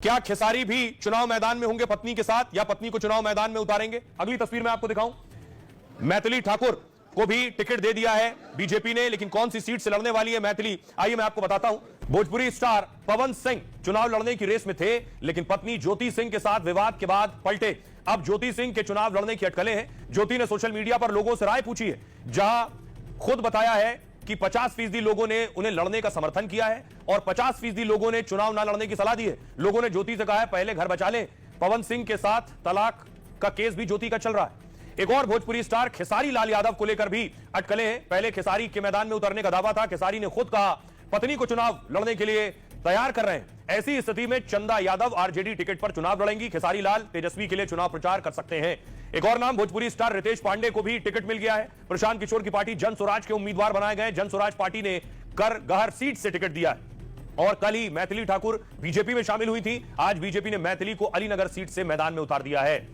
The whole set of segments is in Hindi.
क्या खेसारी भी चुनाव मैदान में होंगे पत्नी के साथ, या पत्नी को चुनाव मैदान में उतारेंगे? अगली तस्वीर में आपको दिखाऊं, मैथिली ठाकुर को भी टिकट दे दिया है बीजेपी ने, लेकिन कौन सी सीट से लड़ने वाली है मैथिली, आइए मैं आपको बताता हूं। भोजपुरी स्टार पवन सिंह चुनाव लड़ने की रेस में थे, लेकिन पत्नी ज्योति सिंह के साथ विवाद के बाद पलटे। अब ज्योति सिंह के चुनाव लड़ने की अटकलें हैं। ज्योति ने सोशल मीडिया पर लोगों से राय पूछी है, जहां खुद बताया है कि 50% लोगों ने उन्हें लड़ने का समर्थन किया है और 50% लोगों ने चुनाव ना लड़ने की सलाह दी है। लोगों ने ज्योति से कहा है पहले घर बचा ले। पवन सिंह के साथ तलाक का केस भी ज्योति का चल रहा है। एक और भोजपुरी स्टार खेसारी लाल यादव को लेकर भी अटकलें हैं। पहले खेसारी के मैदान में उतरने का दावा था, खेसारी ने खुद कहा पत्नी को चुनाव लड़ने के लिए तैयार कर रहे हैं। ऐसी स्थिति में चंदा यादव आरजेडी टिकट पर चुनाव लड़ेंगी। खेसारी लाल तेजस्वी के लिए चुनाव प्रचार कर सकते हैं। एक और नाम भोजपुरी स्टार रितेश पांडे को भी टिकट मिल गया है। प्रशांत किशोर की पार्टी जन स्वराज के उम्मीदवार बनाए गए। जन स्वराज पार्टी ने गहर सीट से टिकट दिया है और कल ही मैथिली ठाकुर बीजेपी में शामिल हुई थी। आज बीजेपी ने मैथिली को अलीनगर सीट से मैदान में उतार दिया है।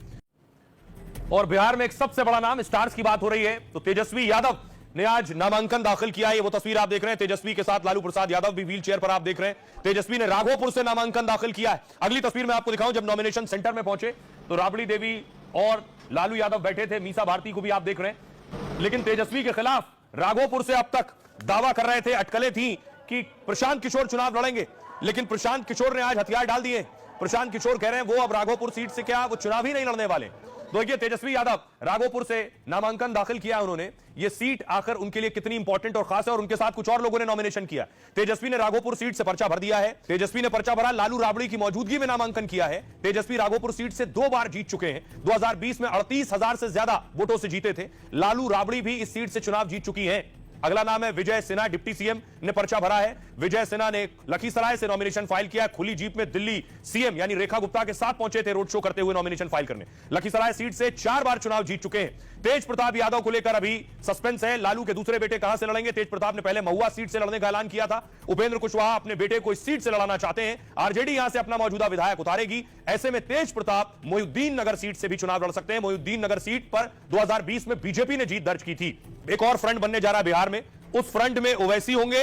और बिहार में एक सबसे बड़ा नाम स्टार्स की बात हो रही है, तो तेजस्वी यादव ने आज नामांकन दाखिल किया है। वो तस्वीर आप देख रहे हैं, तेजस्वी के साथ लालू प्रसाद यादव भी व्हील चेयर पर आप देख रहे हैं। तेजस्वी ने राघोपुर से नामांकन दाखिल किया है। अगली तस्वीर में आपको दिखाऊं, जब नॉमिनेशन सेंटर में पहुंचे तो राबड़ी देवी और लालू यादव बैठे थे, मीसा भारती को भी आप देख रहे हैं। लेकिन तेजस्वी के खिलाफ राघोपुर से अब तक दावा कर रहे थे, अटकलें थी कि प्रशांत किशोर चुनाव लड़ेंगे, लेकिन प्रशांत किशोर ने आज हथियार डाल दिए। प्रशांत किशोर कह रहे हैं वो अब राघोपुर सीट से क्या वो चुनाव ही नहीं लड़ने वाले। देखिए तेजस्वी यादव राघोपुर से नामांकन दाखिल किया उन्होंने। ये सीट आखिर उनके लिए कितनी इंपॉर्टेंट और खास है, और उनके साथ कुछ और लोगों ने नॉमिनेशन किया। तेजस्वी ने राघोपुर सीट से पर्चा भर दिया है। तेजस्वी ने पर्चा भरा, लालू राबड़ी की मौजूदगी में नामांकन किया है। तेजस्वी राघोपुर सीट से 2 बार जीत चुके हैं। 2020 में 38,000 से ज्यादा वोटों से जीते थे। लालू राबड़ी भी इस सीट से चुनाव जीत चुकी हैं। अगला नाम है विजय सिन्हा, डिप्टी सीएम ने पर्चा भरा है। विजय सिन्हा ने लखीसराय से नॉमिनेशन फाइल किया। खुली जीप में दिल्ली सीएम यानी रेखा गुप्ता के साथ पहुंचे थे रोड शो करते हुए नॉमिनेशन फाइल करने। लखीसराय सीट से 4 बार चुनाव जीत चुके हैं। तेज प्रताप यादव को लेकर अभी सस्पेंस है। लालू के दूसरे बेटे कहां से लड़ेंगे? तेज प्रताप ने पहले महुआ सीट से लड़ने का ऐलान किया था। उपेंद्र कुशवाहा अपने बेटे को इस सीट से लड़ाना चाहते हैं। आरजेडी यहां से अपना मौजूदा विधायक उतारेगी। ऐसे में तेज प्रताप मोहिउद्दीन नगर सीट से भी चुनाव लड़ सकते हैं। मोहिउद्दीन नगर सीट पर 2020 में बीजेपी ने जीत दर्ज की थी। एक और फ्रंट बनने जा रहा है बिहार में। उस फ्रंट में ओवैसी होंगे,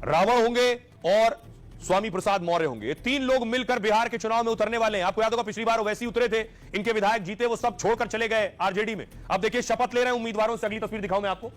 रावण होंगे और स्वामी प्रसाद मौर्य होंगे। ये 3 लोग मिलकर बिहार के चुनाव में उतरने वाले हैं। आपको याद होगा पिछली बार ओवैसी उतरे थे, इनके विधायक जीते, वो सब छोड़कर चले गए आरजेडी में। अब देखिए शपथ ले रहे हैं उम्मीदवारों से। अगली तस्वीर दिखाऊं मैं आपको,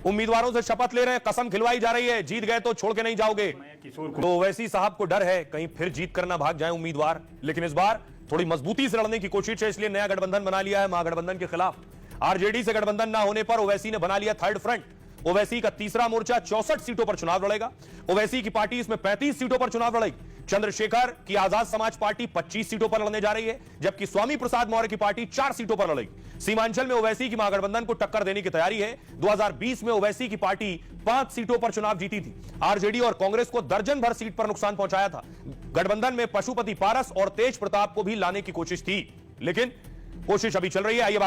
उम्मीदवारों से शपथ ले रहे हैं, कसम खिलवाई जा रही है, जीत गए तो छोड़ के नहीं जाओगे। तो ओवैसी साहब को डर है कहीं फिर जीत कर ना भाग जाए उम्मीदवार, लेकिन इस बार थोड़ी मजबूती से लड़ने की कोशिश है, इसलिए नया गठबंधन बना लिया है महागठबंधन के खिलाफ। आरजेडी से गठबंधन ना होने पर ओवैसी ने बना लिया थर्ड फ्रंट। ओवैसी का तीसरा मोर्चा 64 सीटों पर चुनाव लड़ेगा। ओवैसी की पार्टी इसमें 35 सीटों पर चुनाव लड़ेगी। चंद्रशेखर की आजाद समाज पार्टी 25 सीटों पर लड़ने जा रही है, जबकि स्वामी प्रसाद मौर्य की पार्टी 4 सीटों पर लड़ेगी। सीमांचल में ओवैसी की महागठबंधन को टक्कर देने की तैयारी है। 2020 में ओवैसी की पार्टी 5 सीटों पर चुनाव जीती थी। आरजेडी और कांग्रेस को दर्जन भर सीट पर नुकसान पहुंचाया था। गठबंधन में पशुपति पारस और तेज प्रताप को भी लाने की कोशिश थी, लेकिन कोशिश अभी चल रही है। आइए